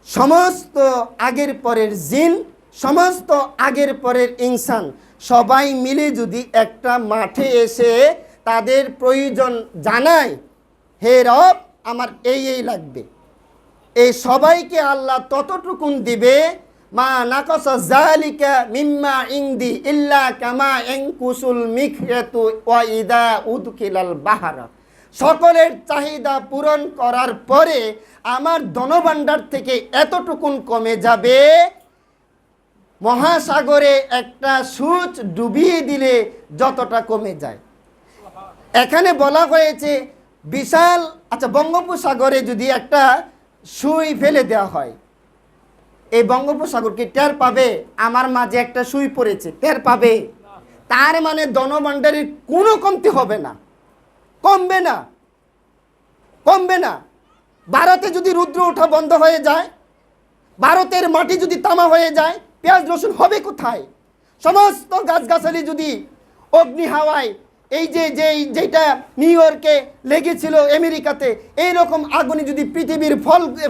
সমস্ত আগের পরের জিন, সমস্ত আগের পরের ইনসান সবাই মিলে যদি একটা মাঠে এসে তাদের প্রয়োজন জানায়, হে রব আমার এই লাগবে, এই সবাইকে আল্লাহ ততটুকুন দিবে, মা নাকাসা যালিকা মিম্মা ইনদি ইল্লা কামা ইয়ানকুসুল মিখরাতু ওয়া ইদা উদখিলাল বাহরা। সকলের চাহিদা পূরণ করার পরে আমার ধনভাণ্ডার থেকে এতটুকুন কমে যাবে, মহাসাগরে একটা সূচ ডুবিয়ে দিলে যতটা কমে যায়। এখানে বলা হয়েছে বিশাল, আচ্ছা বঙ্গোপসাগরে যদি একটা সুই ফেলে দেওয়া হয়, এই বঙ্গোপসাগরকে টের পাবে আমার মাঝে একটা সুই পড়েছে? টের পাবে। তার মানে ধনভাণ্ডারের কোনো কমতি হবে না, কমবে না, কমবে না। ভারতে যদি রুদ্র ওঠা বন্ধ হয়ে যায়, ভারতের মাটি যদি তামা হয়ে যায়, পেঁয়াজ রসুন হবে কোথায়? সমস্ত গাছগাছালি যদি অগ্নি হাওয়ায়, এই যেটা নিউ ইয়র্কে লেগেছিল আমেরিকাতে, এইরকম আগুনে যদি পৃথিবীর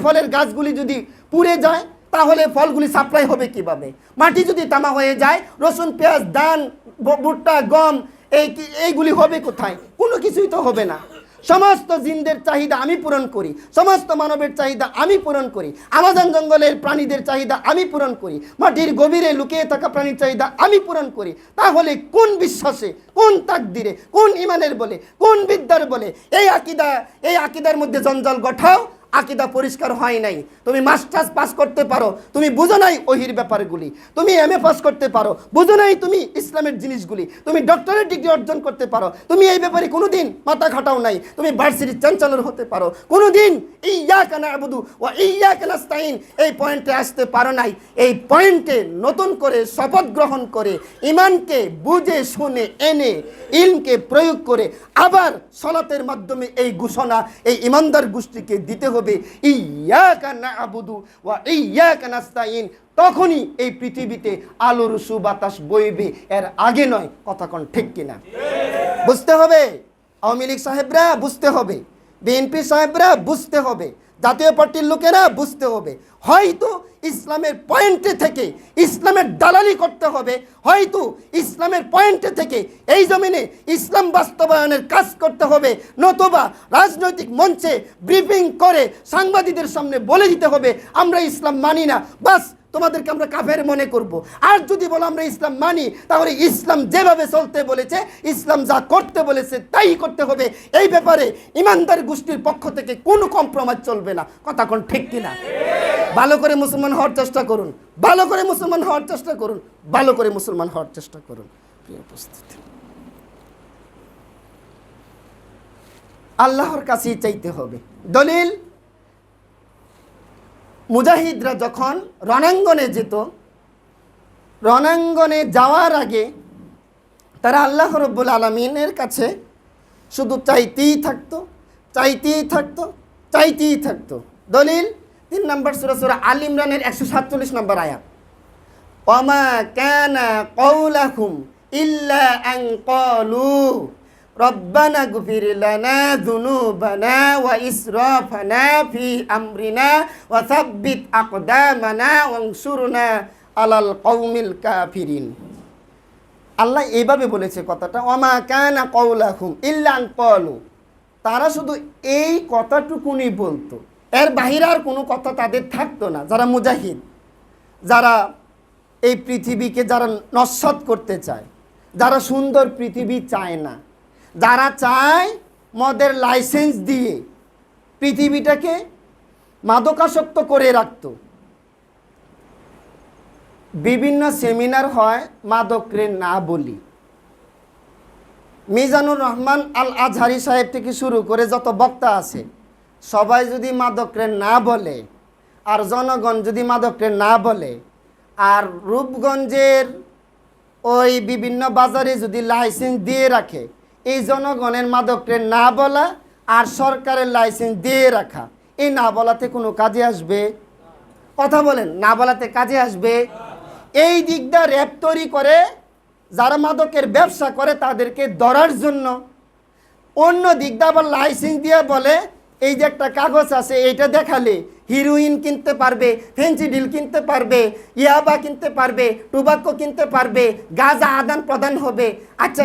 ফলের গাছগুলি যদি পুড়ে যায়, তাহলে ফলগুলি সাপ্লাই হবে কিভাবে? মাটি যদি তামা হয়ে যায়, রসুন পেঁয়াজ ধান ভুট্টা গম এইগুলি হবে কোথায়? কোনো কিছুই তো হবে না। সমস্ত জিনদের চাহিদা আমি পূরণ করি, সমস্ত মানবের চাহিদা আমি পূরণ করি, আমাজন জঙ্গলের প্রাণীদের চাহিদা আমি পূরণ করি, মাটির গভীরে লুকিয়ে থাকা প্রাণীর চাহিদা আমি পূরণ করি। তাহলে কোন বিশ্বাসে, কোন তাকদিরে, কোন ইমানের বলে, কোন বিদ্যার বলে এই আকিদার মধ্যে জঞ্জাল গঠাও? আকিদা পরিষ্কার হয় নাই। তুমি মাস্টার্স পাস করতে পারো, তুমি বুঝো নাই ওহির ব্যাপারগুলি, তুমি এমএ পাস করতে পারো, বুঝো নাই তুমি ইসলামের জিনিসগুলি, তুমি ডক্টরেট ডিগ্রি অর্জন করতে পারো, তুমি এই ব্যাপারে কোনোদিন মাথা খাটাও নাই, তুমি ভার্সিটির চ্যান্সেলর হতে পারো, কোনোদিন ইয়্যাকা না'বুদু ওয়া ইয়্যাকা নাস্তাইন এই পয়েন্টে আসতে পারো নাই। এই পয়েন্টে নতুন করে শপথ গ্রহণ করে, ইমানকে বুঝে শুনে এনে, ইলমকে প্রয়োগ করে আবার সলাতের মাধ্যমে এই ঘোষণা এই ইমানদার গোষ্ঠীকে দিতে হবে, ইয়্যাকা না'বুদু ওয়া ইয়্যাকা নাস্তাইন। তখনই এই পৃথিবীতে আলোর সুবাতাস বইবে, এর আগে নয়। কথা কোন ঠিক কিনা? বুঝতে হবে। আওয়ামী লীগ সাহেবরা বুঝতে হবে, বিএনপি সাহেবরা বুঝতে হবে, জাতীয় পার্টির লোকেরা বুঝতে হবে। হয়তো ইসলামের পয়েন্টে থেকে ইসলামের দালালি করতে হবে, হয়তো ইসলামের পয়েন্টে থেকে এই জমিনে ইসলাম বাস্তবায়নের কাজ করতে হবে, নতুবা রাজনৈতিক মঞ্চে ব্রিফিং করে সাংবাদিকদের সামনে বলে দিতে হবে আমরা ইসলাম মানি না, বাস তোমাদেরকে আমরা কাফের মনে করব। আর যদি বলো আমরা ইসলাম মানি, তাহলে ইসলাম যেভাবে চলতে বলেছে, ইসলাম যা করতে বলেছে তাই করতে হবে। এই ব্যাপারে ইমানদার গোষ্ঠীর পক্ষ থেকে কোনো কম্প্রোমাইজ চলবে না। কথা কোন ঠিক কিনা? ভালো করে মুসলমান হওয়ার চেষ্টা করুন, ভালো করে মুসলমান হওয়ার চেষ্টা করুন, ভালো করে মুসলমান হওয়ার চেষ্টা করুন। প্রিয় উপস্থিতি, আল্লাহর কাছেই চাইতে হবে। দলিল, মুজাহিদরা যখন রণাঙ্গনে যেত, রণাঙ্গনে যাওয়ার আগে তারা আল্লাহ রাব্বুল আলামিনের কাছে শুধু চাইতেই থাকতো, চাইতেই থাকতো, চাইতেই থাকতো। দলিল 3 নম্বর সূরা আল ইমরানের 147 নম্বর আয়াত, ওয়ামা কানা কওলাহুম ইল্লা আন ক্বালু রব্বানা গফির লানা যুনুবানা ওয়া ইসরাফানা ফি আমরিনা ওয়া সাব্বিত আকদামানা ওয়ানসুরনা আলাল কওমিল কাফিরিন। আল্লাহ এইভাবে বলেছে কথাটা, ওয়ামা কানা কওলাহুম ইল্লা আন ক্বালু। তারা শুধু এই কথাটুকুনি বলতো, এর বাহিরে আর কোনো কথা তাদের থাকতো না। যারা মুজাহিদ, যারা এই পৃথিবীকে যারা নস্যাৎ করতে চায়, যারা সুন্দর পৃথিবী চায় না, যারা চায় মদের লাইসেন্স দিয়ে পৃথিবীটাকে মাদকাসক্ত করে রাখত। বিভিন্ন সেমিনার হয় মাদকরে না বলি। মিজানুর রহমান আল আজহারি সাহেব থেকে শুরু করে যত বক্তা আছে সবাই যদি মাদকরে না বলে, আর জনগণ যদি মাদকরে না বলে, আর রূপগঞ্জের ওই বিভিন্ন বাজারে যদি লাইসেন্স দিয়ে রাখে, এই জনগণের মাদকরে না বলা আর সরকারের লাইসেন্স দিয়ে রাখা, এই না বলাতে কোনো কাজে আসবে? কথা বলেন, না বলাতে কাজে আসবে? এই দিকটা র্যাব তৈরি করে যারা মাদকের ব্যবসা করে তাদেরকে ধরার জন্য, অন্য দিকটা আবার লাইসেন্স দিয়ে বলে এই যে একটা কাগজ আছে এটা দেখালে হিরোইন কিনতে পারবে, ফেন্সিডিল কিনতে পারবে, ইয়াবা কিনতে পারবে, টোবাক্কো কিনতে পারবে, গাঁজা আদান প্রদান হবে। আচ্ছা